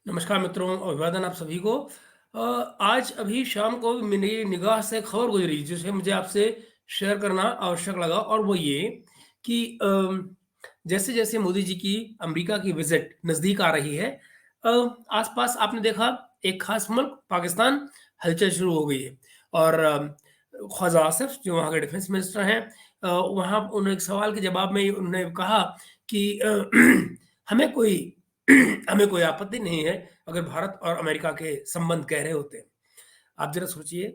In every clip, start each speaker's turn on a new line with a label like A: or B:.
A: नमस्कार मित्रों, अभिवादन आप सभी को। आज अभी शाम को मेरी निगाह से खबर गुजरी जिसे मुझे आपसे शेयर करना आवश्यक लगा और वो ये कि जैसे-जैसे मोदी जी की अमेरिका की विज़िट नज़दीक आ रही है, अ, आस-पास आपने देखा एक ख़ास मुल्क पाकिस्तान हलचल शुरू हो गई है और ख्वाजा आसिफ जो वहाँ के डिफेंस मिनिस्टर हैं, वहाँ उन्होंने एक सवाल के जवाब में उन्होंने कहा कि हमें कोई हमें कोई आपत्ति नहीं है अगर भारत और अमेरिका के संबंध गहरे होते हैं। आप ज़रा सोचिए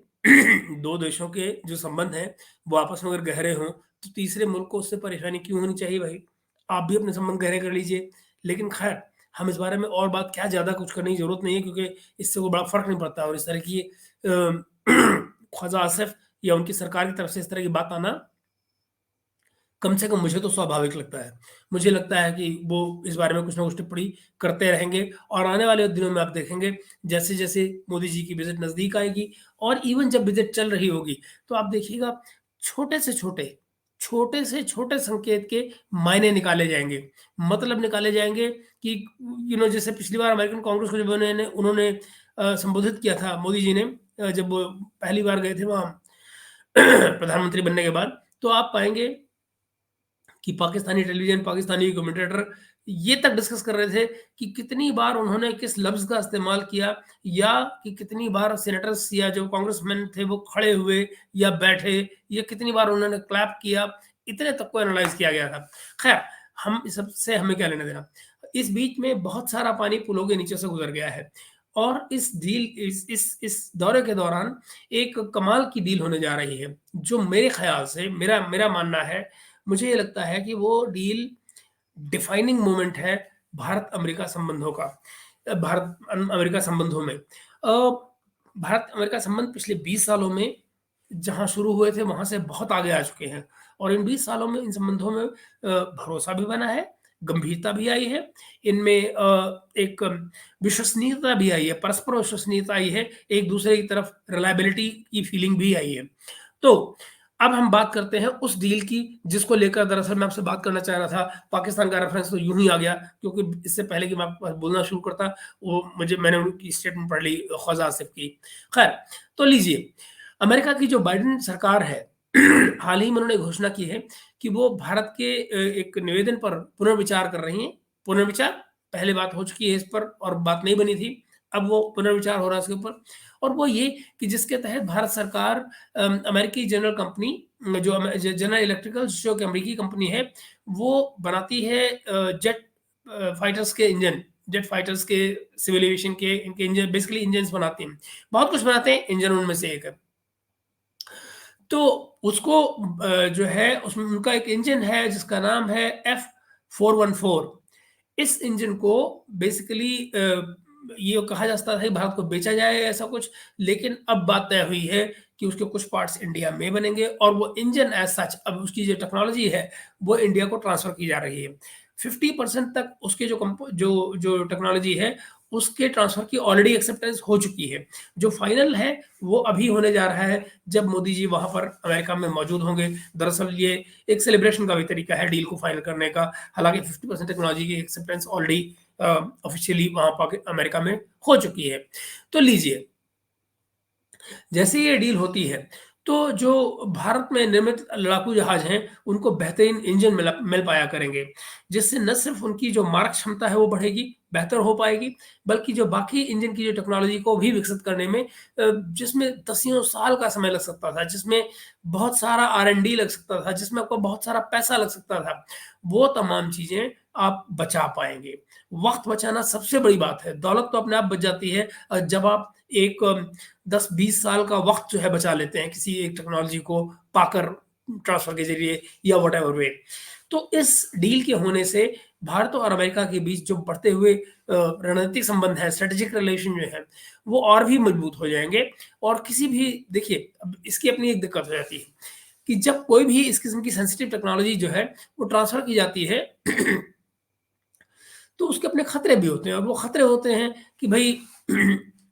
A: 2 देशों के जो संबंध हैं, वो आपस में अगर गहरे हों, तो तीसरे मुल्क को उससे परेशानी क्यों होनी चाहिए भाई? आप भी अपने संबंध गहरे कर लीजिए। लेकिन ख़ैर, हम इस बारे में और बात क्या ज़्यादा कुछ करने की ज़रूरत नहीं है क्योंकि इससे कोई बड़ा फ़र्क नहीं पड़ता और इस तरह की ख्वाजा आसिफ या उनकी सरकार की तरफ से इस तरह की बात आना कम से कम मुझे तो स्वाभाविक लगता है। मुझे लगता है कि वो इस बारे में कुछ ना कुछ टिप्पणी करते रहेंगे और आने वाले दिनों में आप देखेंगे जैसे-जैसे मोदी जी की विज़िट नज़दीक आएगी और इवन जब विज़िट चल रही होगी, तो आप देखिएगा छोटे से छोटे संकेत के मायने निकाले जाएँगे। मतलब निकाले जाएँगे कि जैसे पिछली बार अमेरिकन कांग्रेस को जब उन्होंने उन्होंने संबोधित किया था मोदी जी ने, जब वो पहली बार गए थे वहाँ प्रधानमंत्री बनने के बाद, तो आप पाएँगे कि पाकिस्तानी टेलीविज़न, पाकिस्तानी कमेंटेटर ये तक डिस्कस कर रहे थे कि कितनी बार उन्होंने किस लफ्ज़ का इस्तेमाल किया या कि कितनी बार सेनेटर्स या जो कांग्रेसमैन थे वो खड़े हुए या बैठे या कितनी बार उन्होंने क्लैप किया, इतने तक को एनालाइज़ किया गया था। ख़ैर, हम इस सब से हमें क्या लेना-देना। इस बीच में बहुत सारा पानी पुलों के नीचे से गुज़र गया है और इस दौरे के दौरान एक कमाल की डील होने जा रही है, जो मेरे ख़्याल से मेरा मेरा मानना है, मुझे ये लगता है कि वो डील डिफाइनिंग मोमेंट है भारत-अमेरिका संबंधों का। भारत-अमेरिका संबंधों में। भारत-अमेरिका संबंध पिछले 20 सालों में जहाँ शुरू हुए थे, वहाँ से बहुत आगे आ चुके हैं और इन 20 सालों में इन संबंधों में भरोसा भी बना है, गंभीरता भी आई है, इनमें एक विश्वसनीयता भी आई है, परस्पर विश्वसनीयता आई है, एक-दूसरे की तरफ रिलायबिलिटी की फीलिंग भी आई है। तो अब हम बात करते हैं उस डील की जिसको लेकर दरअसल मैं आपसे बात करना चाह रहा था। पाकिस्तान का रेफ़रेंस तो यूँ ही आ गया क्योंकि इससे पहले कि मैं आपके पास बोलना शुरू करता, मैंने उनकी स्टेटमेंट पढ़ ली ख्वाजा आसिफ की। ख़ैर, तो लीजिए, अमेरिका की जो बाइडेन सरकार है, हाल ही में उन्होंने घोषणा की है कि वो भारत के एक निवेदन पर पुनर्विचार कर रही हैं। पुनर्विचार, पहले बात हो चुकी है इस पर और बात नहीं बनी थी। अब वो पुनर्विचार हो रहा है उसके ऊपर और वो ये कि जिसके तहत भारत सरकार अमेरिकी जनरल कंपनी जो जनरल इलेक्ट्रिकल्स जो कि अमेरिकी कंपनी है, वो बनाती है जेट फाइटर्स के इंजन, जेट फाइटर्स के सिविल एविएशन के इनके इंजन बेसिकली इंजन्स बनाती हैं। बहुत कुछ बनाते हैं, इंजन उनमें से एक है। तो उसको जो है उसमें उनका एक इंजन है जिसका नाम है F414। इस इंजन को बेसिकली ये कहा जाता था कि भारत को बेचा जाए ऐसा कुछ, लेकिन अब बात तय हुई है कि उसके कुछ पार्ट्स इंडिया में बनेंगे और वो इंजन एज़ सच अब उसकी जो टेक्नोलॉजी है, वो इंडिया को ट्रांसफ़र की जा रही है। 50% तक उसके जो कंपो जो जो टेक्नोलॉजी है, उसके ट्रांसफ़र की ऑलरेडी एक्सेप्टेंस हो चुकी है। जो फाइनल है, वो अभी होने जा रहा है जब मोदी जी वहाँ पर अमेरिका में मौजूद होंगे। दरअसल ये एक सेलिब्रेशन का भी तरीका है डील को फाइनल करने का। हालाँकि 50% टेक्नोलॉजी की एक्सेप्टेंस ऑलरेडी ऑफ़िशियली वहाँ अमेरिका में हो चुकी है। तो लीजिए, जैसे ये डील होती है, तो जो भारत में निर्मित लड़ाकू जहाज हैं, उनको बेहतरीन इंजन मिल पाया करेंगे, जिससे न सिर्फ़ उनकी जो मारक क्षमता है वो बढ़ेगी, बेहतर हो पाएगी, बल्कि जो बाकी इंजन की जो टेक्नोलॉजी को भी विकसित करने में जिसमें दसियों साल का समय लग सकता था, जिसमें बहुत सारा R&D लग सकता था, जिसमें आपको बहुत सारा पैसा लग सकता था, वो तमाम चीज़ें आप बचा पाएँगे। वक़्त बचाना सबसे बड़ी बात है, दौलत तो अपने आप बच जाती है जब आप एक 10-20 साल का वक़्त जो है बचा लेते हैं किसी एक टेक्नोलॉजी को पाकर ट्रांसफ़र के ज़रिए या व्हाटएवर वे। तो इस डील के होने से भारत और अमेरिका के बीच जो बढ़ते हुए रणनीतिक संबंध हैं, स्ट्रैटेजिक रिलेशन जो है, वो और भी मजबूत हो जाएँगे और किसी भी देखिए, अब इसकी अपनी एक दिक्कत हो जाती है कि जब कोई भी इस किस्म की सेंसिटिव टेक्नोलॉजी जो है, वो ट्रांसफ़र की जाती है तो उसके अपने खतरे भी होते हैं और वो खतरे होते हैं कि भई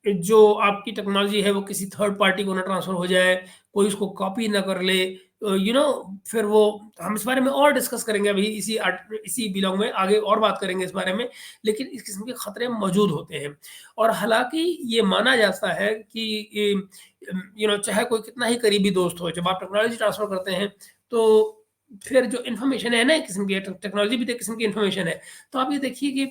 A: जो आपकी टेक्नोलॉजी है वो किसी थर्ड पार्टी को ना ट्रांसफ़र हो जाए, कोई उसको कॉपी ना कर ले, फिर वो हम इस बारे में और डिस्कस करेंगे अभी इसी व्लॉग में आगे और बात करेंगे इस बारे में। लेकिन इस किस्म के खतरे मौजूद होते हैं और हालाँकि ये माना जाता है कि चाहे कोई कितना ही करीबी दोस्त हो, जब आप टेक्नोलॉजी ट्रांसफ़र करते हैं, तो फिर जो इन्फॉर्मेशन है ना एक किस्म की टेक्नोलॉजी भी तो एक किस्म की इन्फॉर्मेशन है। तो आप ये देखिए कि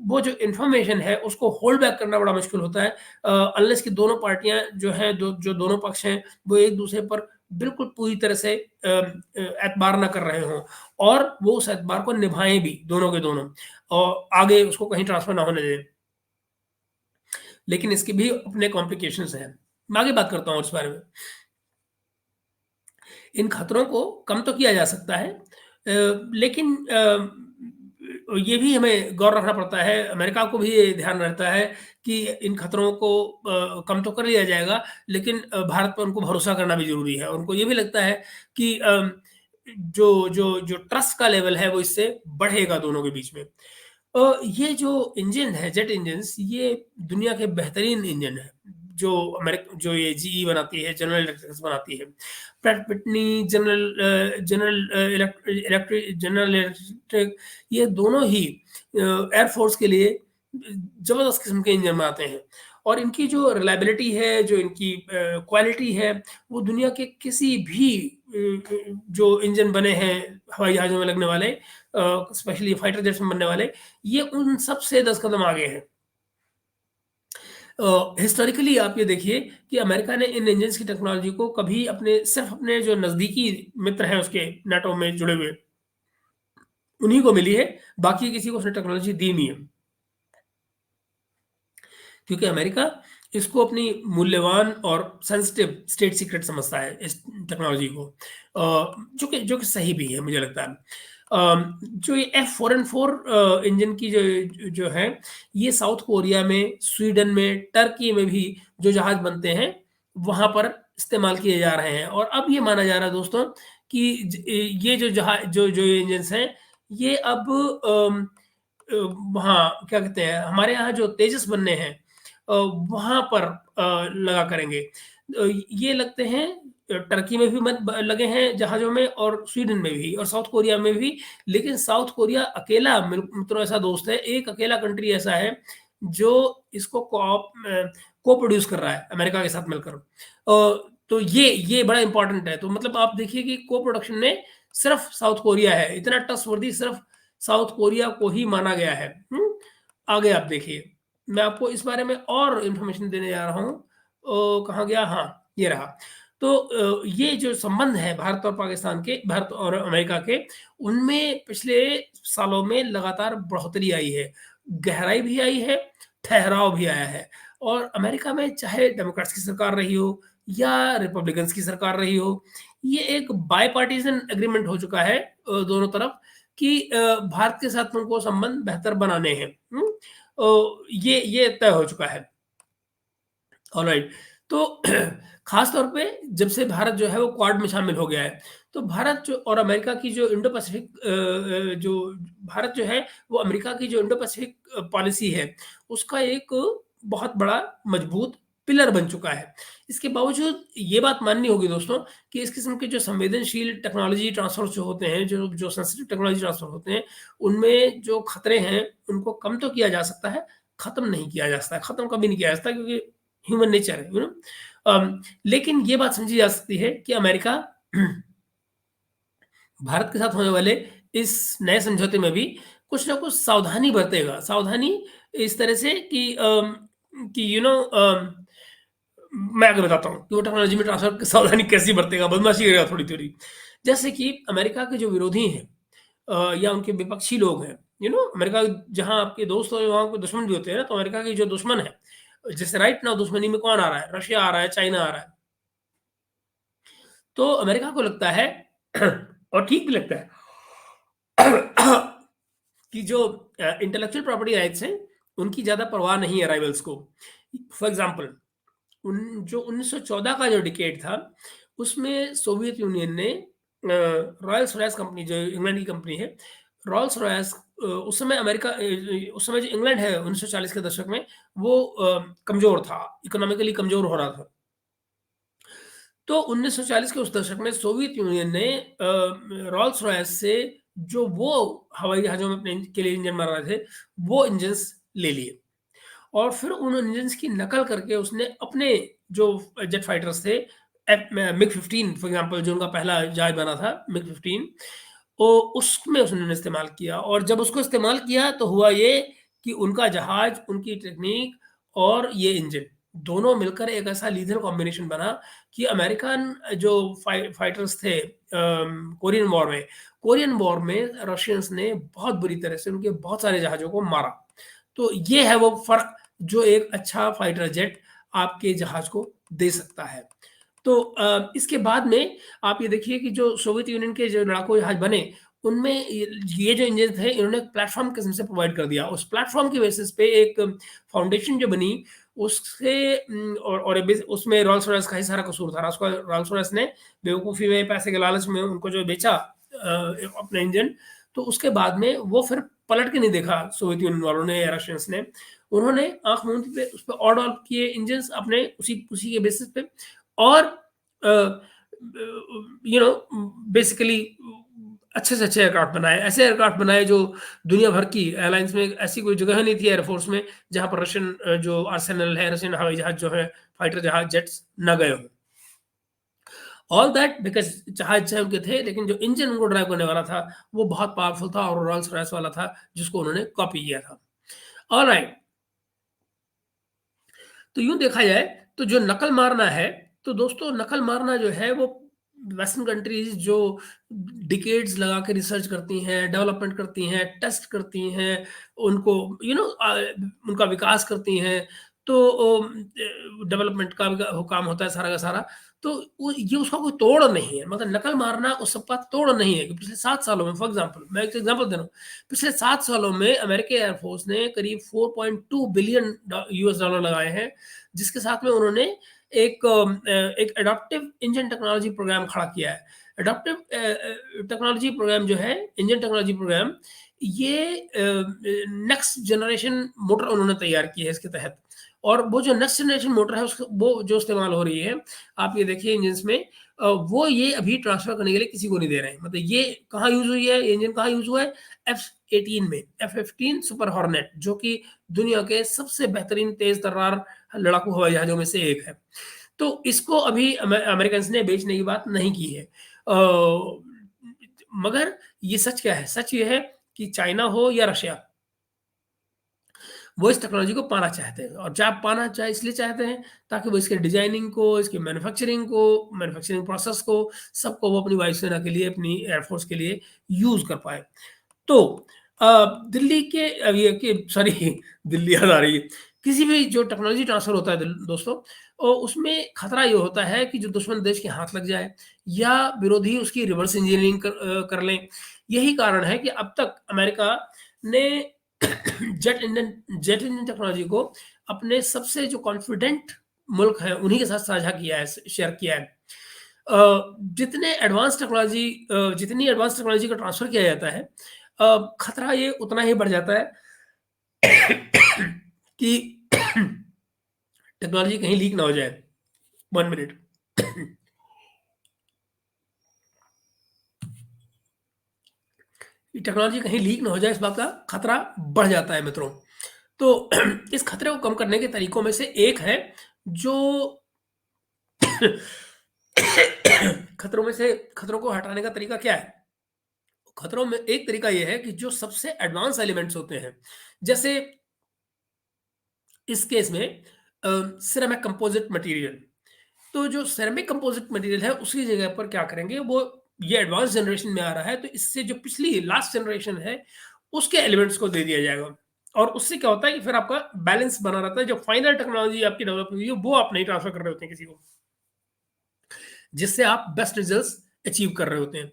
A: वो जो इन्फॉर्मेशन है उसको होल्ड बैक करना बड़ा मुश्किल होता है अनलेस कि दोनों पार्टियाँ जो हैं जो दोनों पक्ष हैं वो एक-दूसरे पर बिल्कुल पूरी तरह से एतबार ना कर रहे हों और वो उस एतबार को निभाएँ भी दोनों के दोनों और आगे उसको कहीं ट्रांसफ़र ना होने दें। लेकिन इसके भी अपने कॉम्प्लिकेशंस हैं। मैं आगे बात करता हूँ इस बारे में। इन खतरों को कम तो किया जा सकता है लेकिन ये भी हमें गौर रखना पड़ता है, अमेरिका को भी ये ध्यान रहता है कि इन खतरों को कम तो कर लिया जाएगा, लेकिन भारत पर उनको भरोसा करना भी ज़रूरी है। उनको ये भी लगता है कि जो ट्रस्ट का लेवल है, वो इससे बढ़ेगा दोनों के बीच में। ये जो इंजन है, जेट इंजन्स, ये दुनिया के बेहतरीन इंजन हैं, जो ये जीई बनाती है, जनरल इलेक्ट्रिक बनाती है। प्रैट विटनी, जनरल इलेक्ट्रिक, ये दोनों ही एयर फ़ोर्स के लिए ज़बरदस्त किस्म के इंजन बनाते हैं और इनकी जो रिलायबिलिटी है, जो इनकी क्वालिटी है, वो दुनिया के किसी भी जो इंजन बने हैं हवाई जहाज़ों में लगने वाले स्पेशली फाइटर जेट्स में बनने वाले, ये उन सब से 10 कदम आगे हैं। हिस्टोरिकली आप ये देखिए कि अमेरिका ने इन इंजन्स की टेक्नोलॉजी को कभी सिर्फ़ अपने जो नज़दीकी मित्र हैं उसके नाटो में जुड़े हुए, उन्हीं को मिली है, बाकी किसी को उसने टेक्नोलॉजी दी नहीं है। क्योंकि अमेरिका इसको अपनी मूल्यवान और सेंसिटिव स्टेट सीक्रेट समझता है इस टेक्नोलॉजी को जो कि सही भी है मुझे लगता है। जो ये F4N4 इंजन की जो जो है ये साउथ कोरिया में, स्वीडन में, टर्की में भी जो जहाज बनते हैं वहाँ पर इस्तेमाल किए जा रहे हैं और अब ये माना जा रहा है दोस्तों कि ये जो जहाज जो ये इंजन्स हैं ये अब अ, वहाँ क्या कहते हैं हमारे यहाँ जो तेजस बनने हैं वहाँ पर लगा करेंगे। ये लगते हैं टर्की में भी लगे हैं जहाज़ों में और स्वीडन में भी और साउथ कोरिया में भी, लेकिन साउथ कोरिया अकेला मित्रों ऐसा दोस्त है, एक अकेला कंट्री ऐसा है जो इसको को-प्रोड्यूस कर रहा है अमेरिका के साथ मिलकर। तो ये बड़ा इम्पोर्टेंट है। तो मतलब आप देखिए कि को-प्रोडक्शन में सिर्फ़ साउथ कोरिया है, इतना ट्रस्टवर्दी सिर्फ़ साउथ कोरिया को ही माना गया है। आगे आप देखिए, मैं आपको इस बारे में और इन्फॉर्मेशन देने जा रहा हूँ। कहाँ गया? हाँ, ये रहा। तो ये जो संबंध है भारत और अमेरिका के, उनमें पिछले सालों में लगातार बढ़ोतरी आई है, गहराई भी आई है, ठहराव भी आया है और अमेरिका में चाहे डेमोक्रेट्स की सरकार रही हो या रिपब्लिकन्स की सरकार रही हो, ये एक बायपार्टीज़न एग्रीमेंट हो चुका है दोनों तरफ कि भारत के साथ उनको संबंध बेहतर बनाने हैं। ये तय हो चुका है। ऑलराइट। तो ख़ास तौर पे जब से भारत जो है वो क्वाड में शामिल हो गया है, तो भारत जो और अमेरिका की जो इंडो पैसिफिक जो भारत जो है वो अमेरिका की जो इंडो पैसिफिक पॉलिसी है, उसका एक बहुत बड़ा मजबूत पिलर बन चुका है। इसके बावजूद ये बात माननी होगी दोस्तों कि इस किस्म के जो संवेदनशील टेक्नोलॉजी ट्रांसफर जो होते हैं, जो सेंसिटिव टेक्नोलॉजी ट्रांसफर होते हैं, उनमें जो खतरे हैं, उनको कम तो किया जा सकता है, खत्म नहीं किया जा सकता है। खत्म कभी नहीं किया जा सकता क्योंकि ह्यूमन नेचर है, लेकिन ये बात समझी जा सकती है कि अमेरिका भारत के साथ होने वाले इस नए समझौते में भी कुछ ना कुछ सावधानी बरतेगा। सावधानी इस तरह से कि मैं आगे बताता हूँ कि वो टेक्नोलॉजी में ट्रांसफर सावधानी कैसी बरतेगा, बदमाशी करेगा थोड़ी-थोड़ी। जैसे कि अमेरिका के जो विरोधी हैं या उनके विपक्षी लोग हैं, अमेरिका जहाँ आपके दोस्त हों, वहाँ आपके दुश्मन भी होते हैं ना, तो अमेरिका के जो दुश्मन हैं, जैसे राइट नाउ दुश्मनी में कौन आ रहा है? रशिया आ रहा है, चाइना आ रहा है। तो अमेरिका को लगता है और ठीक भी लगता है कि जो इंटेलेक्चुअल प्रॉपर्टी राइट्स हैं, उनकी ज़्यादा परवाह नहीं है राइवल्स को। फॉर एग्ज़ाम्पल जो 1914 का जो डिकेड था, उसमें सोवियत यूनियन ने रॉयल्स रॉयस कंपनी जो इंग्लैंड की कंपनी है, रॉयल्स रॉयस उस समय जो इंग्लैंड है 1940 के दशक में, वो कमज़ोर था, इकोनॉमिकली कमज़ोर हो रहा था। तो 1940 के उस दशक में सोवियत यूनियन ने रोल्स रॉयस से जो वो हवाई जहाज़ों में अपने के लिए इंजन बना रहे थे, वो इंजन्स ले लिए और फिर उन इंजन्स की नकल करके उसने अपने जो जेट फाइटर्स थे, मिग-15 फॉर एग्ज़ाम्पल जो उनका पहला जहाज बना था मिग-15 उसमें उसने इस्तेमाल किया और जब उसको इस्तेमाल किया तो हुआ ये कि उनका जहाज, उनकी टेक्नीक और ये इंजन दोनों मिलकर एक ऐसा लीथल कॉम्बिनेशन बना कि अमेरिकन जो फाइटर्स थे कोरियन वॉर में रशियंस ने बहुत बुरी तरह से उनके बहुत सारे जहाज़ों को मारा। तो ये है वो फ़र्क जो एक अच्छा फाइटर जेट आपके जहाज़ को दे सकता है। तो इसके बाद में आप ये देखिए कि जो सोवियत यूनियन के जो लड़ाकू जहाज बने, उनमें ये जो इंजन थे, इन्होंने एक प्लेटफ़ॉर्म किस्म से प्रोवाइड कर दिया। उस प्लेटफ़ॉर्म की बेसिस पे एक फाउंडेशन जो बनी, उससे और उसमें रॉल्स-रॉयस का ही सारा कसूर था। रॉल्स-रॉयस ने बेवकूफ़ी में, पैसे के लालच में उनको जो बेचा अपना इंजन, तो उसके बाद में वो फिर पलट के नहीं देखा सोवियत यूनियन वालों ने या रशियंस ने। उन्होंने आँख मूंद के उस पे और डेवलप किए इंजन्स अपने उसी उसी के बेसिस पे और यू नो बेसिकली अच्छे से अच्छे एयरक्राफ्ट बनाए। ऐसे एयरक्राफ्ट बनाए जो दुनिया भर की एयरलाइंस में ऐसी कोई जगह नहीं थी एयरफोर्स में जहाँ पर रशियन जो आर्सेनल है, रशियन हवाई जहाज जो है, फाइटर जहाज, जेट्स ना गए हों। ऑल दैट बिकॉज़ जहाज उनके थे लेकिन जो इंजन उनको ड्राइव करने वाला था, वो बहुत पावरफुल था और रोल्स-रॉयस वाला था जिसको उन्होंने कॉपी किया था। ऑलराइट, तो यूँ देखा जाए तो जो नकल मारना है, तो दोस्तों नकल मारना जो है वो वेस्टर्न कंट्रीज़ जो डिकेड्स लगा के रिसर्च करती हैं, डेवलपमेंट करती हैं, टेस्ट करती हैं, उनको उनका विकास करती हैं, तो डेवलपमेंट का भी वो काम होता है सारा का सारा। तो वो ये उसका कोई तोड़ नहीं है, मतलब नकल मारना उस सब का तोड़ नहीं है कि पिछले 7 सालों में फॉर एग्ज़ाम्पल मैं एक एग्ज़ाम्पल दे रहा हूँ। पिछले 7 सालों में अमेरिकी एयर फ़ोर्स ने करीब 4.2 बिलियन यूएस डॉलर लगाए हैं, जिसके साथ में उन्होंने एक एडॉप्टिव इंजन टेक्नोलॉजी प्रोग्राम खड़ा किया है। एडॉप्टिव टेक्नोलॉजी प्रोग्राम जो है, इंजन टेक्नोलॉजी प्रोग्राम, ये नेक्स्ट जनरेशन मोटर उन्होंने तैयार की है इसके तहत। और वो जो नेक्स्ट जनरेशन मोटर है, उसको वो जो इस्तेमाल हो रही है, आप ये देखिए इंजन्स में वो ये अभी ट्रांसफ़र करने के लिए किसी को नहीं दे रहे हैं। मतलब ये कहाँ यूज़ हुई है, ये इंजन कहाँ यूज़ हुआ है? F-18 में, F-15 सुपर हॉर्नेट जो कि दुनिया के सबसे बेहतरीन तेज़-तर्रार लड़ाकू हवाई जहाज़ों में से एक है। तो इसको अभी अमेरिकन्स ने बेचने की बात नहीं की है। मगर ये सच क्या है? सच ये है कि चाइना हो या रशिया, वो इस टेक्नोलॉजी को पाना चाहते हैं और पाना इसलिए चाहते हैं ताकि वो इसके डिज़ाइनिंग को, इसकी मैन्युफैक्चरिंग प्रोसेस को, सबको वो अपनी वायुसेना के लिए, अपनी एयरफ़ोर्स के लिए यूज़ कर पाएँ। तो दिल्ली के ये कि सॉरी दिल्ली याद आ रही है। किसी भी जो टेक्नोलॉजी ट्रांसफ़र होता है दोस्तों उसमें खतरा ये होता है कि जो दुश्मन देश के हाथ लग जाए या विरोधी उसकी रिवर्स इंजीनियरिंग कर लें। यही कारण है कि अब तक अमेरिका ने जेट इंजन टेक्नोलॉजी को अपने सबसे जो कॉन्फिडेंट मुल्क हैं, उन्हीं के साथ साझा किया है, शेयर किया है। जितनी एडवांस टेक्नोलॉजी का ट्रांसफ़र किया जाता है खतरा ये उतना ही बढ़ जाता है कि टेक्नोलॉजी कहीं लीक ना हो जाए। 1 मिनट। टेक्नोलॉजी कहीं लीक ना हो जाए, इस बात का खतरा बढ़ जाता है मित्रों। तो इस खतरे को कम करने के तरीकों में से एक है जो खतरों को हटाने का तरीका क्या है? खतरों में एक तरीका ये है कि जो सबसे एडवांस एलिमेंट्स होते हैं, जैसे इस केस में सिरेमिक कंपोजिट मटेरियल। तो जो सिरेमिक कंपोजिट मटेरियल है, उसकी जगह पर क्या करेंगे, वो ये एडवांस जनरेशन में आ रहा है, तो इससे जो पिछली लास्ट जनरेशन है, उसके एलिमेंट्स को दे दिया जाएगा। और उससे क्या होता है कि फिर आपका बैलेंस बना रहता है, जो फाइनल टेक्नोलॉजी आपकी डेवलप हुई है, वो आप नहीं ट्रांसफर कर रहे होते हैं किसी को, जिससे आप बेस्ट रिजल्ट्स अचीव कर रहे होते हैं।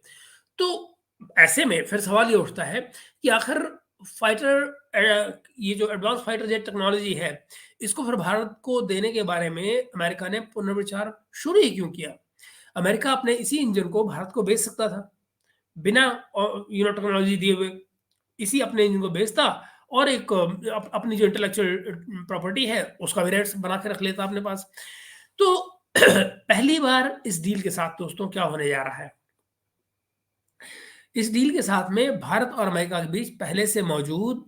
A: तो ऐसे में फिर सवाल ये उठता है कि आखिर फाइटर ये जो एडवांस फाइटर जेट टेक्नोलॉजी है, इसको फिर भारत को देने के बारे में अमेरिका ने पुनर्विचार शुरू ही क्यों किया? अमेरिका अपने इसी इंजन को भारत को बेच सकता था, बिना टेक्नोलॉजी दिए हुए। इसी अपने इंजन को बेचता और एक अपनी जो इंटेलेक्चुअल प्रॉपर्टी है, उसका भी राइट्स बना के रख लेता अपने पास। तो पहली बार इस डील के साथ दोस्तों क्या होने जा रहा है? इस डील के साथ में भारत और अमेरिका के बीच पहले से मौजूद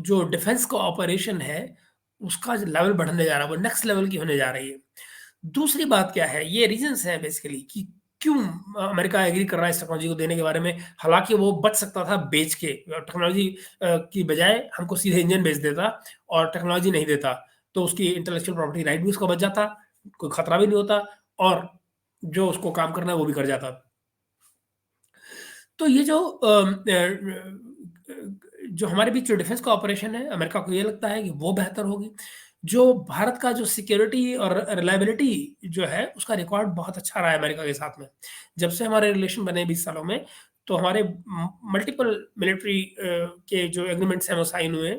A: जो डिफेंस कोऑपरेशन है, उसका जो लेवल बढ़ने जा रहा है, वो नेक्स्ट लेवल की होने जा रही है। दूसरी बात क्या है, ये रीज़न्स हैं बेसिकली कि क्यों अमेरिका एग्री कर रहा है इस टेक्नोलॉजी को देने के बारे में। हालाँकि वो बच सकता था बेच के टेक्नोलॉजी की बजाय हमको सीधे इंजन बेच देता और टेक्नोलॉजी नहीं देता, तो उसकी इंटेलेक्चुअल प्रॉपर्टी राइट भी उसका बच जाता, कोई खतरा भी नहीं होता और जो उसको काम करना है वो भी कर जाता। तो ये जो हमारे बीच जो डिफेंस कोऑपरेशन है, अमेरिका को ये लगता है कि वो बेहतर होगी। जो भारत का जो सिक्योरिटी और रिलायबिलिटी जो है, उसका रिकॉर्ड बहुत अच्छा रहा है अमेरिका के साथ में। जब से हमारे रिलेशन बने 20 सालों में, तो हमारे मल्टीपल मिलिट्री के जो एग्रीमेंट्स हैं वो साइन हुए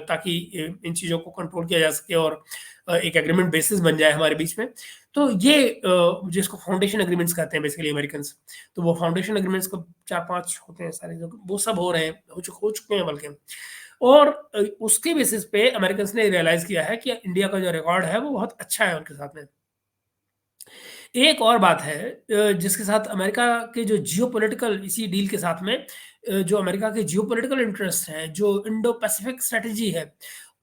A: ताकि इन चीज़ों को कंट्रोल किया जा सके और एक एग्रीमेंट बेसिस बन जाए हमारे बीच में। तो ये जिसको फाउंडेशन एग्रीमेंट्स कहते हैं बेसिकली अमेरिकन्स। तो वो फाउंडेशन एग्रीमेंट्स कब 4-5 होते हैं सारे जो वो सब हो रहे हैं, हो चुके हैं बल्कि। और उसके बेसिस पे अमेरिकन्स ने रियलाइज़ किया है कि इंडिया का जो रिकॉर्ड है वो बहुत अच्छा है उनके साथ में। एक और बात है जिसके साथ अमेरिका के जो जियोपॉलिटिकल इसी डील के साथ में जो अमेरिका के जियोपॉलिटिकल इंटरेस्ट हैं, जो इंडो पैसिफिक स्ट्रैटेजी है,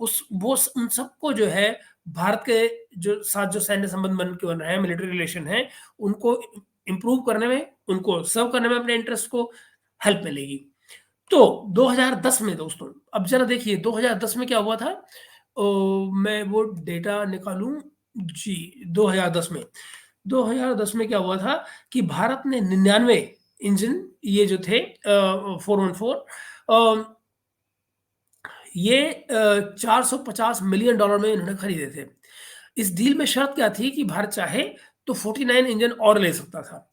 A: उन सबको जो है भारत के जो साथ जो सैन्य संबंध बन रहे हैं, मिलिट्री रिलेशन है, उनको इम्प्रूव करने में, उनको सर्व करने में अपने इंटरेस्ट को हेल्प मिलेगी। तो 2010 में दोस्तों, अब ज़रा देखिए 2010 में क्या हुआ था? मैं वो डेटा निकालूँ जी, 2010 में। 2010 में क्या हुआ था कि भारत ने 99 इंजन ये जो थे 414 अ, ये $450 मिलियन में इन्होंने खरीदे थे। इस डील में शर्त क्या थी कि भारत चाहे तो 49 इंजन और ले सकता था।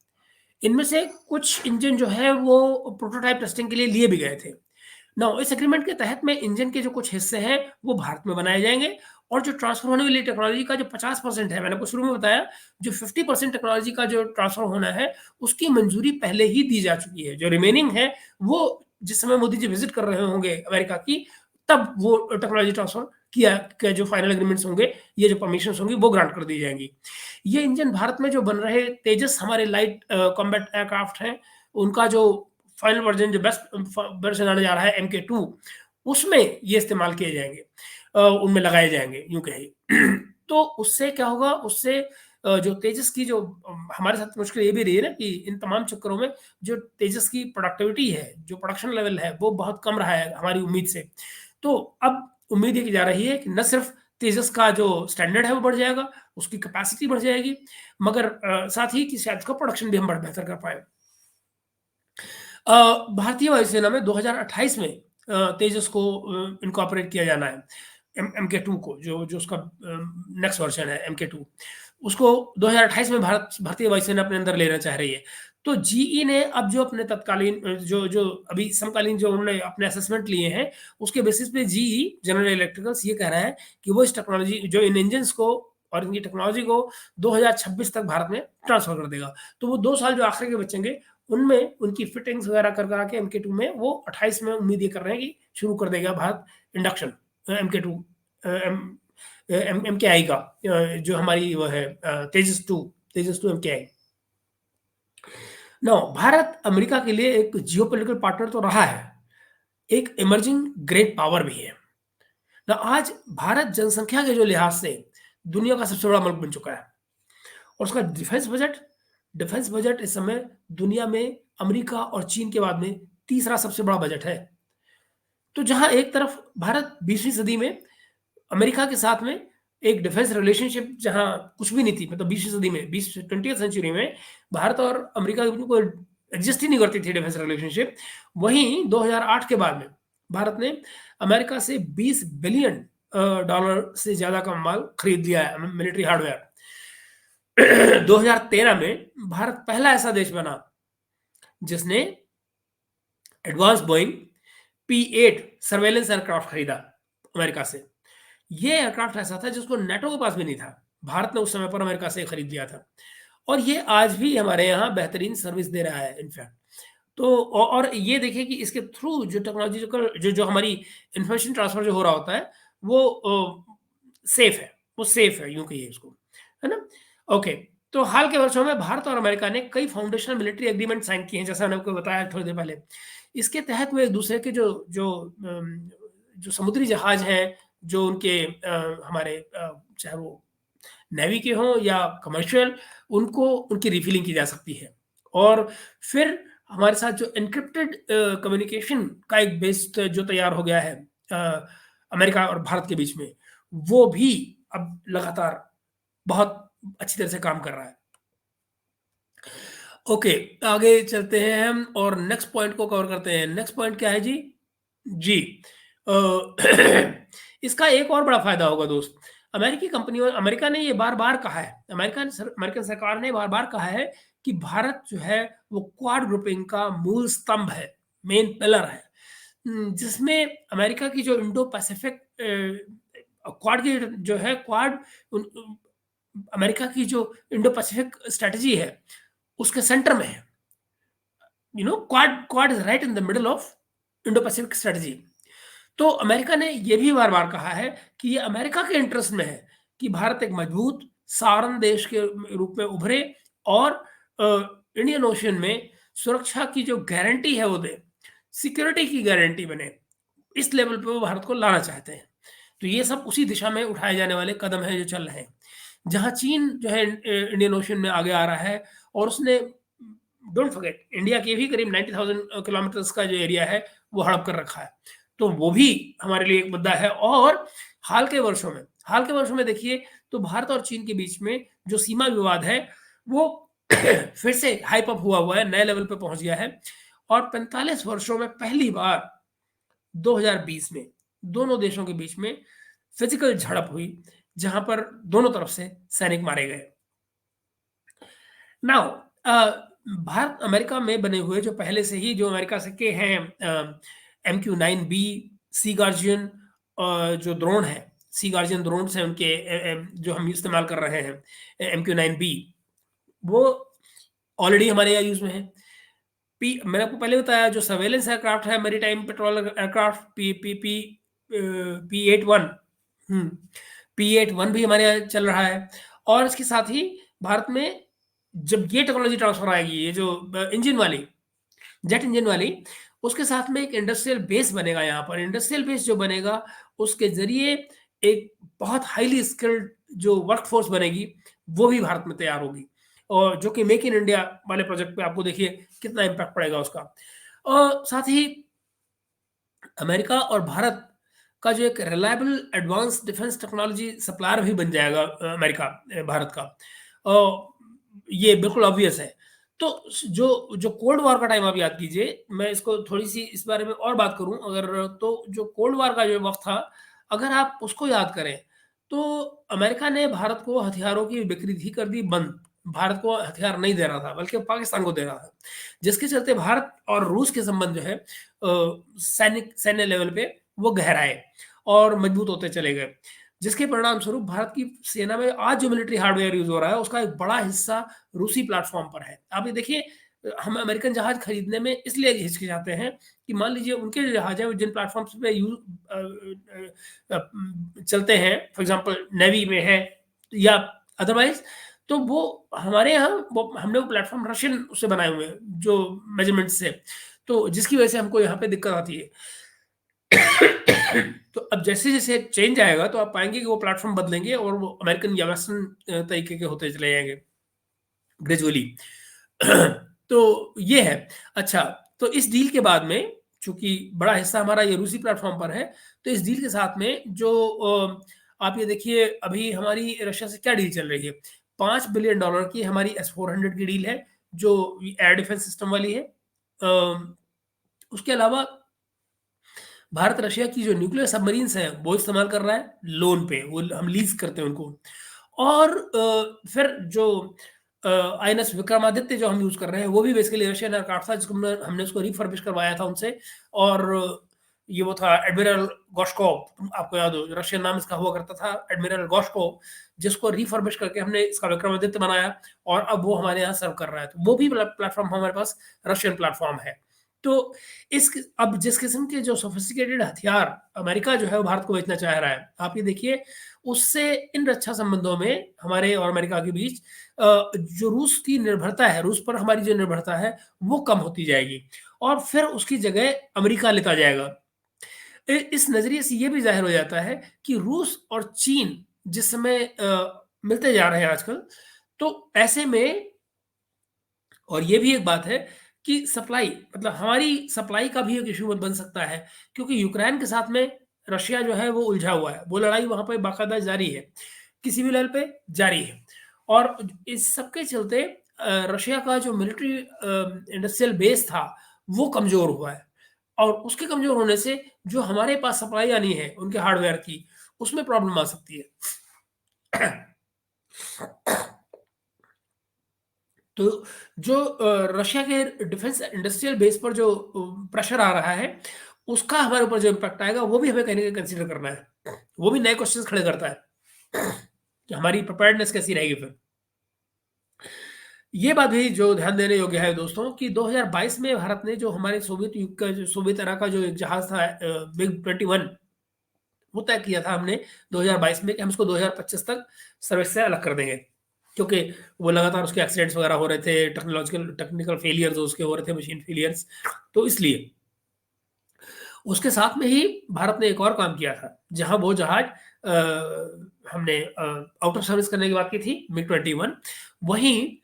A: इनमें से कुछ इंजन जो है वो प्रोटोटाइप टेस्टिंग के लिए लिए भी गए थे। नाउ इस एग्रीमेंट के तहत में इंजन के जो कुछ हिस्से हैं वो भारत में बनाए जाएँगे और जो ट्रांसफर होने वाली टेक्नोलॉजी का जो 50% है, मैंने आपको शुरू में बताया, जो 50% टेक्नोलॉजी का जो ट्रांसफर होना है, उसकी मंजूरी पहले ही दी जा चुकी है। जो रिमेनिंग है, वो जिस समय मोदी जी विज़िट कर रहे होंगे अमेरिका की, तब वो टेक्नोलॉजी ट्रांसफर किया के जो फाइनल एग्रीमेंट्स होंगे, ये जो परमिशंस होंगी, वो ग्रांट कर दी जाएँगी। ये इंजन भारत में जो बन रहे तेजस हमारे लाइट कॉम्बैट एयरक्राफ्ट हैं, उनका जो फाइनल वर्ज़न जो बेस्ट वर्ज़न आने जा रहा है एमके 2 उसमें ये इस्तेमाल किए जाएँगे। उनमें लगाए जाएँगे यूँ कहिए। तो उससे क्या होगा? उससे जो तेजस की जो हमारे साथ मुश्किल ये भी रही है ना कि इन तमाम चक्करों में जो तेजस की प्रोडक्टिविटी है, जो प्रोडक्शन लेवल है, वो बहुत कम रहा है हमारी उम्मीद से। तो अब उम्मीद ये की जा रही है कि न सिर्फ़ तेजस का जो स्टैंडर्ड है वो बढ़ जाएगा, उसकी कैपेसिटी बढ़ जाएगी, मगर साथ ही कि शायद उसका प्रोडक्शन भी हम बेहतर कर पाएँ। भारतीय वायुसेना में 2028 में तेजस को इनकॉर्पोरेट किया जाना है। एमके 2 को जो जो उसका नेक्स्ट वर्ज़न है एमके 2 उसको 2028 में भारतीय वायुसेना अपने अंदर लेना चाह रही है। तो जीई ने अब जो अपने तत्कालीन जो जो अभी समकालीन जो उन्होंने अपने असेसमेंट लिए हैं, उसके बेसिस पे जीई जनरल इलेक्ट्रिकल्स ये कह रहा है कि वो इस टेक्नोलॉजी जो इन इंजन्स को और इनकी टेक्नोलॉजी को 2026 तक भारत में ट्रांसफ़र कर देगा। तो वो 2 साल जो आखिर के बचेंगे उनमें उनकी फिटिंग्स वगैरह कर के एमके 2 में वो 28 में उम्मीद ये कर रहे हैं कि शुरू कर देगा भारत इंडक्शन एमके 2 एमकेआई का जो हमारी वो है तेजस 2 एमकेआई। नाउ भारत अमेरिका के लिए एक जियोपॉलिटिकल पार्टनर तो रहा है, एक इमर्जिंग ग्रेट पावर भी है। ना आज भारत जनसंख्या के जो लिहाज से दुनिया का सबसे बड़ा मुल्क बन चुका है और उसका डिफेंस बजट इस समय दुनिया में अमेरिका और चीन के बाद में तीसरा सबसे बड़ा बजट है। तो जहाँ एक तरफ भारत 20वीं सदी में अमेरिका के साथ में एक डिफेंस रिलेशनशिप जहाँ कुछ भी नहीं थी, मतलब 20वीं सदी में 20th सेंचुरी में भारत और अमेरिका के बीच में कोई एग्जिस्ट ही नहीं करती थी डिफेंस रिलेशनशिप। वहीं 2008 के बाद में भारत ने अमेरिका से $20 बिलियन से ज़्यादा का माल खरीद लिया है मिलिट्री हार्डवेयर। 2013 में भारत पहला ऐसा देश बना जिसने advance Boeing P-8 surveillance aircraft खरीदा अमेरिका से। ये एयरक्राफ्ट ऐसा था जिसको नाटो के पास भी नहीं था। भारत ने उस समय पर अमेरिका से खरीद लिया था और ये आज भी हमारे यहाँ बेहतरीन सर्विस दे रहा है इनफैक्ट। तो और ये देखिए कि इसके थ्रू जो टेक्नोलॉजिकल जो हमारी इन्फॉर्मेशन ट्रांसफर जो हो रहा होता है वो सेफ है, यूँ कहिए इसको, है ना? ओके, तो हाल के वर्षों में भारत और अमेरिका ने कई फाउंडेशनल मिलिट्री एग्रीमेंट साइन किए हैं, जैसा मैंने आपको बताया थोड़ी देर पहले। इसके तहत वो एक-दूसरे के जो जो जो समुद्री जहाज़ हैं, जो उनके हमारे चाहे वो नेवी के हों या कमर्शियल, उनको उनकी रिफिलिंग की जा सकती है। और फिर हमारे साथ जो एन्क्रिप्टेड कम्युनिकेशन का एक बेस जो तैयार हो गया है अमेरिका और भारत के बीच में, वो भी अब लगातार बहुत अच्छी तरह से काम कर रहा है। ओके, आगे चलते हैं हम और नेक्स्ट पॉइंट को कवर करते हैं। नेक्स्ट पॉइंट क्या है जी? जी। अ, इसका एक और बड़ा फ़ायदा होगा दोस्त। अमेरिकी कंपनियों अमेरिका ने ये बार-बार कहा है, अमेरिकन सरकार ने बार-बार कहा है कि भारत जो है वो क्वाड ग्रुपिंग का मूल स्तंभ है, मेन पिलर है। जिसमें अमेरिका की जो इंडो पैसिफिक क्वाड की जो है क्वाड उन अमेरिका की जो इंडो पैसिफिक स्ट्रैटेजी है, उसके सेंटर में है। Quad is right in the middle of Indo Pacific strategy. तो अमेरिका ने ये भी बार-बार कहा है कि ये अमेरिका के इंटरेस्ट में है कि भारत एक मजबूत सारण देश के रूप में उभरे और अ, इंडियन ओशन में सुरक्षा की जो गारंटी है वो दे, सिक्योरिटी की गारंटी बने। इस लेवल पे वो भारत को लाना चाहते हैं। तो ये सब उसी दिशा में उठाए जाने वाले कदम हैं जो चल रहे हैं। जहाँ चीन जो है इंडियन ओशन में आगे आ रहा है और उसने डोंट फॉरगेट इंडिया के भी करीब 90,000 किलोमीटर्स का जो एरिया है वो हड़प कर रखा है। तो वो भी हमारे लिए एक मुद्दा है और हाल के वर्षों में देखिए तो भारत और चीन के बीच में जो सीमा विवाद है वो फिर से हाइप अप हुआ है, नए लेवल पे पहुँच गया है और 45 वर्षों में पहली बार 2020 में दोनों देशों के बीच में फिजिकल झड़प हुई, जहाँ पर दोनों तरफ से सैनिक मारे गए। नाउ भारत अमेरिका में बने हुए जो पहले से ही जो अमेरिका से के हैं MQ-9B, सी गार्जियन जो ड्रोन है, सी गार्जियन ड्रोन्स हैं उनके जो हम इस्तेमाल कर रहे हैं MQ-9B, वो ऑलरेडी हमारे यहाँ यूज़ में है। मैंने आपको पहले बताया जो सर्वेलेंस एयरक्राफ्ट है मैरीटाइम पेट्रोल एयरक्राफ्ट P-81 हुँ, P-81 भी हमारे यहाँ चल रहा है और इसके साथ ही भारत में जब ये टेक्नोलॉजी ट्रांसफर आएगी, ये जो इंजन वाली, जेट इंजन वाली, उसके साथ में एक इंडस्ट्रियल बेस बनेगा यहाँ पर। इंडस्ट्रियल बेस जो बनेगा, उसके ज़रिए एक बहुत हाइली स्किल्ड जो वर्कफ़ोर्स बनेगी, वो भी भारत में तैयार होगी और जो कि मेक इन इंडिया वाले प्रोजेक्ट पे आपको देखिए कितना इम्पैक्ट पड़ेगा उसका। साथ ही अमेरिका और भारत का जो एक reliable advance defence technology supplier भी बन जाएगा अमेरिका भारत का। ये बिल्कुल ऑब्वियस है। तो जो जो कोल्ड वॉर का टाइम आप याद कीजिए, मैं इसको थोड़ी-सी इस बारे में और बात करूँ अगर तो जो कोल्ड वॉर का जो वक़्त था, अगर आप उसको याद करें, तो अमेरिका ने भारत को हथियारों की बिक्री ही कर दी बंद। भारत को हथियार नहीं दे रहा था, बल्कि पाकिस्तान को दे रहा था। जिसके चलते भारत और रूस के संबंध जो है सैन्य लेवल पे वो गहराए और मजबूत होते चले गए। जिसके परिणामस्वरूप भारत की सेना में आज जो मिलिट्री हार्डवेयर यूज़ हो रहा है, उसका एक बड़ा हिस्सा रूसी प्लेटफ़ॉर्म पर है। आप ये देखिए हम अमेरिकन जहाज़ खरीदने में इसलिए हिचकिचाते हैं कि मान लीजिए उनके जो जहाज़ हैं, वो जिन प्लेटफ़ॉर्म्स पे चलते हैं, फॉर एग्ज़ाम्पल नेवी में है या अदरवाइज़, तो वो हमारे यहाँ हमने वो प्लेटफ़ॉर्म रशियन उससे बनाए हुए हैं, जो मेजरमेंट्स से। तो जिसकी वजह से हमको यहाँ पे दिक्कत आती है। तो अब जैसे-जैसे चेंज आएगा तो आप पाएँगे कि वो प्लेटफ़ॉर्म बदलेंगे और वो अमेरिकन या वेस्टर्न तरीके के होते चले जाएँगे ग्रेजुअली। तो ये है। अच्छा, तो इस डील के बाद में चूँकि बड़ा हिस्सा हमारा ये रूसी प्लेटफ़ॉर्म पर है, तो इस डील के साथ में जो आप ये देखिए अभी हमारी रशिया से क्या डील चल रही है। $5 बिलियन की हमारी S-400 की डील है, जो एयर डिफेंस सिस्टम वाली है। उसके अलावा भारत रशिया की जो न्यूक्लियर सबमरीन्स हैं, वो इस्तेमाल कर रहा है लोन पे, वो हम लीज़ करते हैं उनको। और फिर जो आईएनएस विक्रमादित्य जो हम यूज़ कर रहे हैं, वो भी बेसिकली रशियन एयरक्राफ्ट था जिसको हमने उसको रिफर्बिश करवाया था उनसे और ये वो था एडमिरल गोश्कोव, आपको याद हो रशियन नाम इसका हुआ करता था एडमिरल गोश्कोव, जिसको रिफर्बिश करके हमने इसका विक्रमादित्य बनाया और अब वो हमारे यहाँ सर्व कर रहा है। तो वो भी प्लेटफ़ॉर्म हमारे पास रशियन प्लेटफ़ॉर्म है। तो इस अब जिस किस्म के जो सोफिस्टिकेटेड हथियार अमेरिका जो है वो भारत को बेचना चाह रहा है, आप ये देखिए उससे इन रक्षा संबंधों में हमारे और अमेरिका के बीच जो रूस की निर्भरता है, रूस पर हमारी जो निर्भरता है, वो कम होती जाएगी और फिर उसकी जगह अमेरिका लेता जाएगा। इस नज़रिए से ये भी ज़ाहिर हो जाता है कि रूस और चीन जिस समय मिलते जा रहे हैं आजकल, तो ऐसे में और ये भी एक बात है कि सप्लाई मतलब हमारी सप्लाई का भी एक इश्यू बन सकता है, क्योंकि यूक्रेन के साथ में रशिया जो है वो उलझा हुआ है। वो लड़ाई वहाँ पे बाकायदा जारी है, किसी भी लेवल पे जारी है। और इस सब के चलते रशिया का जो मिलिट्री इंडस्ट्रियल बेस था, वो कमज़ोर हुआ है और उसके कमज़ोर होने से जो हमारे पास सप्लाई आनी है उनके हार्डवेयर की, उसमें प्रॉब्लम आ सकती है। तो जो रशिया के डिफेंस इंडस्ट्रियल बेस पर जो प्रेशर आ रहा है, उसका हमारे ऊपर जो इम्पैक्ट आएगा, वो भी हमें कहीं न कहीं कंसीडर करना है। वो भी नए क्वेश्चन्स खड़े करता है कि हमारी प्रिपेयर्डनेस कैसी रहेगी फिर। ये बात भी जो ध्यान देने योग्य है दोस्तों कि 2022 में भारत ने जो हमारे सोवियत युग का जो सोवियत एरा का जो एक जहाज था मिग 21 वो तय किया था हमने 2022 में कि हम इसको 2025 तक सर्विस से अलग कर देंगे। क्योंकि वो लगातार उसके एक्सीडेंट्स वगैरह हो रहे थे, टेक्निकल फेलियर्स उसके हो रहे थे, मशीन फेलियर्स, तो इसलिए। उसके साथ में ही भारत ने एक और काम किया था, जहाँ वो जहाज हमने आउट ऑफ सर्विस करने की बात की थी, मिग 21 वहीं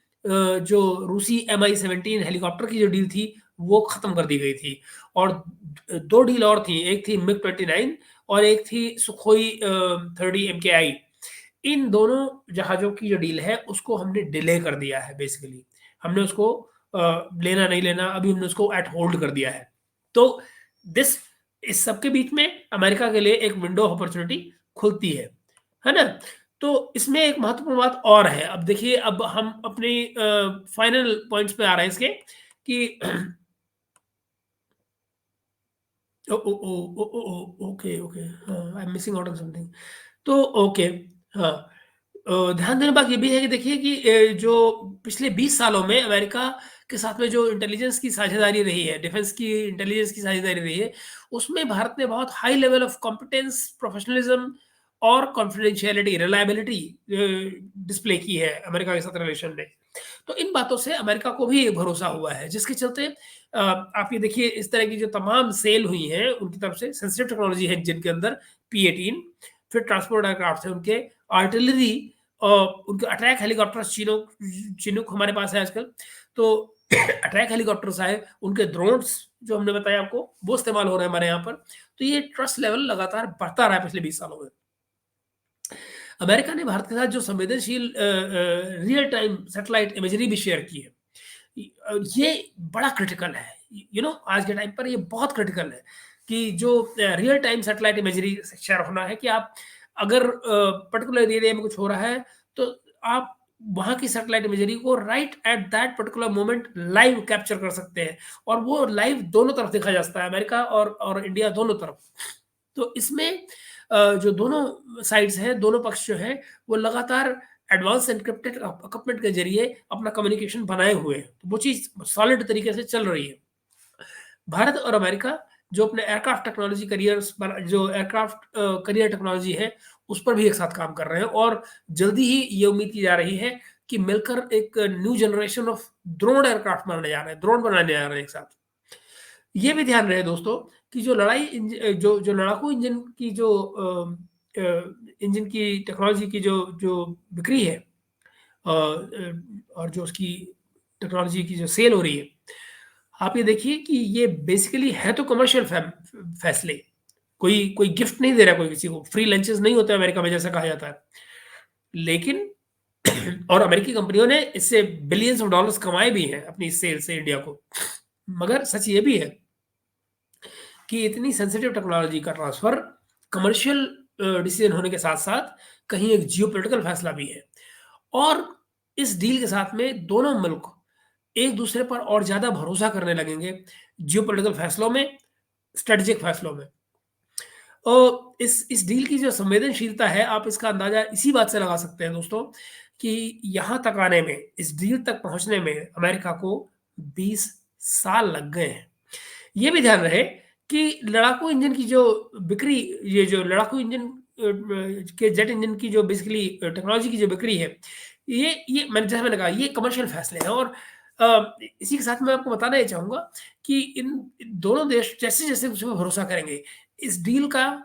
A: जो रूसी Mi-17 हेलीकॉप्टर की जो डील थी, वो खत्म कर दी गई थी और 2 डील और थी, एक थी मिग 29 और एक थी सुखोई 30 MKI। इन दोनों जहाज़ों की जो डील है, उसको हमने डिले कर दिया है बेसिकली। हमने उसको लेना नहीं लेना, अभी हमने उसको एट होल्ड कर दिया है। तो दिस इस सब के बीच में अमेरिका के लिए एक विंडो ऑफ अपॉर्च्युनिटी खुलती है ना? तो इसमें एक महत्वपूर्ण बात और है। अब देखिए, अब हम अपनी फाइनल पॉइंट्स पे आ रहे हैं इसके कि ओ ओ ओ ओ ओ ओ ओके, ओके। हाँ, I am missing out on something. तो ओके, हाँ। ध्यान देने बात ये भी है कि देखिए कि जो पिछले 20 सालों में अमेरिका के साथ में जो इंटेलिजेंस की साझेदारी रही है, डिफेंस की इंटेलिजेंस की साझेदारी रही है, उसमें भारत ने बहुत high level of competence, professionalism और कॉन्फिडेंशियलिटी, रिलायबिलिटी डिस्प्ले की है अमेरिका के साथ रिलेशन में। तो इन बातों से अमेरिका को भी भरोसा हुआ है, जिसके चलते आप ये देखिए इस तरह की जो तमाम सेल हुई हैं उनकी तरफ से सेंसिटिव टेक्नोलॉजी है जिनके अंदर P-18, फिर ट्रांसपोर्ट एयरक्राफ्ट है उनके, आर्टिलरी उनके अटैक हेलीकॉप्टर्स चिनूक हमारे पास है आजकल। तो अटैक हेलीकॉप्टर्स आए, उनके ड्रोन्स जो हमने बताया आपको, वो इस्तेमाल हो रहे हैं हमारे यहाँ पर। तो ये ट्रस्ट लेवल लगातार बढ़ता रहा है पिछले 20 सालों में। अमेरिका ने भारत के साथ जो संवेदनशील रियल टाइम सैटेलाइट इमेजरी भी शेयर की है। ये बड़ा क्रिटिकल है। आज के टाइम पर ये बहुत क्रिटिकल है कि जो real time satellite imagery share होना है कि आप अगर पर्टिकुलर एरिया में कुछ हो रहा है, तो आप वहाँ की सैटेलाइट इमेजरी को right at that particular moment live capture कर सकते हैं और वो लाइव दोनों तरफ देखा जा सकता है, अमेरिका और इंडिया दोनों तरफ। तो इसमें जो दोनों साइड्स हैं, दोनों पक्ष जो हैं, वो लगातार एडवांस एन्क्रिप्टेड इक्विपमेंट के ज़रिए अपना कम्युनिकेशन बनाए हुए हैं। तो वो चीज़ सॉलिड तरीके से चल रही है। भारत और अमेरिका जो अपने एयरक्राफ्ट टेक्नोलॉजी करियर्स पर जो एयरक्राफ्ट करियर टेक्नोलॉजी है, उस पर भी एक साथ काम कर रहे हैं और जल्दी ही ये उम्मीद की जा रही है कि मिलकर एक new generation of drone aircraft बनाने जा रहे हैं, ड्रोन बनाने जा रहे हैं एक साथ। ये भी ध्यान रहे दोस्तों कि जो लड़ाई जो जो लड़ाकू इंजन की जो इंजन की टेक्नोलॉजी की जो जो बिक्री है और जो उसकी टेक्नोलॉजी की जो सेल हो रही है, आप ये देखिए कि ये बेसिकली है तो कमर्शियल फैसले। कोई कोई गिफ्ट नहीं दे रहा कोई किसी को, फ्री लंचेस नहीं होते अमेरिका में जैसा कहा जाता है। लेकिन और अमेरिकी कंपनियों ने इससे बिलियंस ऑफ डॉलर्स कमाए भी हैं अपनी इस सेल से इंडिया को। मगर सच ये भी है कि इतनी सेंसिटिव टेक्नोलॉजी का ट्रांसफर कमर्शियल डिसीजन होने के साथ-साथ कहीं एक जियोपॉलिटिकल फैसला भी है। और इस डील के साथ में दोनों मुल्क एक-दूसरे पर और ज़्यादा भरोसा करने लगेंगे जियोपॉलिटिकल फैसलों में, स्ट्रेटेजिक फैसलों में। इस डील की जो संवेदनशीलता है, आप इसका अंदाज़ा इसी बात से लगा सकते हैं दोस्तों कि यहाँ तक आने में, इस डील तक पहुँचने में अमेरिका को 20 साल लग गए हैं। ये भी ध्यान रहे कि लड़ाकू इंजन की जो बिक्री, ये जो लड़ाकू इंजन के जेट इंजन की जो बेसिकली टेक्नोलॉजी की जो बिक्री है, मैंने कहा ये कमर्शियल फैसले हैं। और इसी के साथ मैं आपको बताना ये चाहूँगा कि इन दोनों देश जैसे-जैसे उसमें भरोसा करेंगे, इस डील का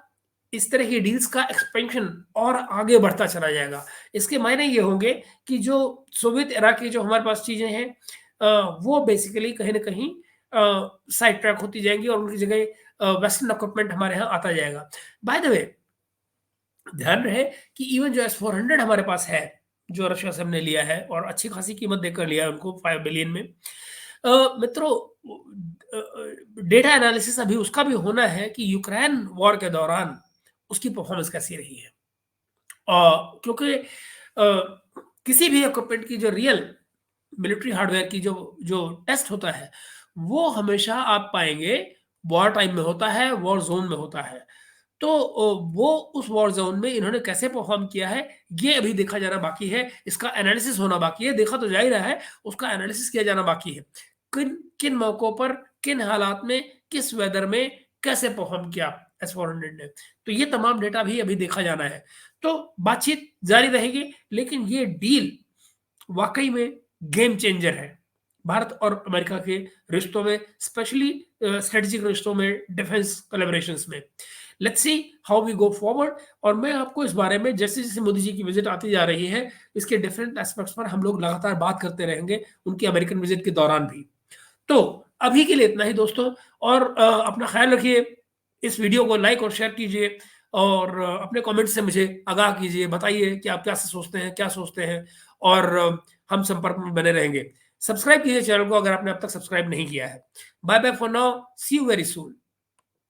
A: इस तरह की डील्स का एक्सपेंशन और आगे बढ़ता चला जाएगा। इसके मायने ये होंगे कि जो सोवियत एरा की जो हमारे पास चीज़ें हैं, वो बेसिकली कहीं न कहीं साइड ट्रैक होती जाएँगी और उनकी जगह वेस्टर्न इक्विपमेंट हमारे यहाँ आता जाएगा। बाय द वे, ध्यान रहे कि इवन जो एस-400 हमारे पास है, जो रशिया से हमने लिया है और अच्छी खासी कीमत देकर लिया है उनको 5 बिलियन में। मित्रों, डेटा एनालिसिस अभी उसका भी होना है कि यूक्रेन वॉर के दौरान उसकी परफॉर्मेंस कैसी रही है। क्योंकि किसी भी इक्विपमेंट की जो रियल मिलिट्री हार्डवेयर की जो जो टेस्ट होता है, वो हमेशा आप पाएँगे वॉर टाइम में होता है, वॉर ज़ोन में होता है। तो वो उस वॉर ज़ोन में इन्होंने कैसे परफ़ॉर्म किया है, ये अभी देखा जाना बाकी है। इसका एनालिसिस होना बाकी है, देखा तो जा ही रहा है, उसका एनालिसिस किया जाना बाकी है। किन किन मौकों पर, किन हालात में, किस वेदर में कैसे परफ़ॉर्म किया एस-400 ने। तो ये तमाम डेटा भी अभी देखा जाना है। तो बातचीत जारी रहेगी, लेकिन ये डील वाक़ई में गेम चेंजर है। भारत और अमेरिका के रिश्तों में, स्पेशली स्ट्रेटेजिक रिश्तों में, डिफेंस कोलैबोरेशंस में। Let's see how we go forward. और मैं आपको इस बारे में जैसे-जैसे मोदी जी की विज़िट आती जा रही है, इसके डिफरेंट एस्पेक्ट्स पर हम लोग लगातार बात करते रहेंगे, उनकी अमेरिकन विज़िट के दौरान भी। तो अभी के लिए इतना ही दोस्तों। और अपना ख़्याल रखिए, इस वीडियो को लाइक और शेयर कीजिए और अपने कमेंट से मुझे आगाह कीजिए, बताइए कि आप क्या सोचते हैं, क्या सोचते हैं। और हम संपर्क में बने रहेंगे। सब्सक्राइब कीजिए चैनल को अगर आपने अब तक सब्सक्राइब नहीं किया है। Bye bye for now, see you very soon.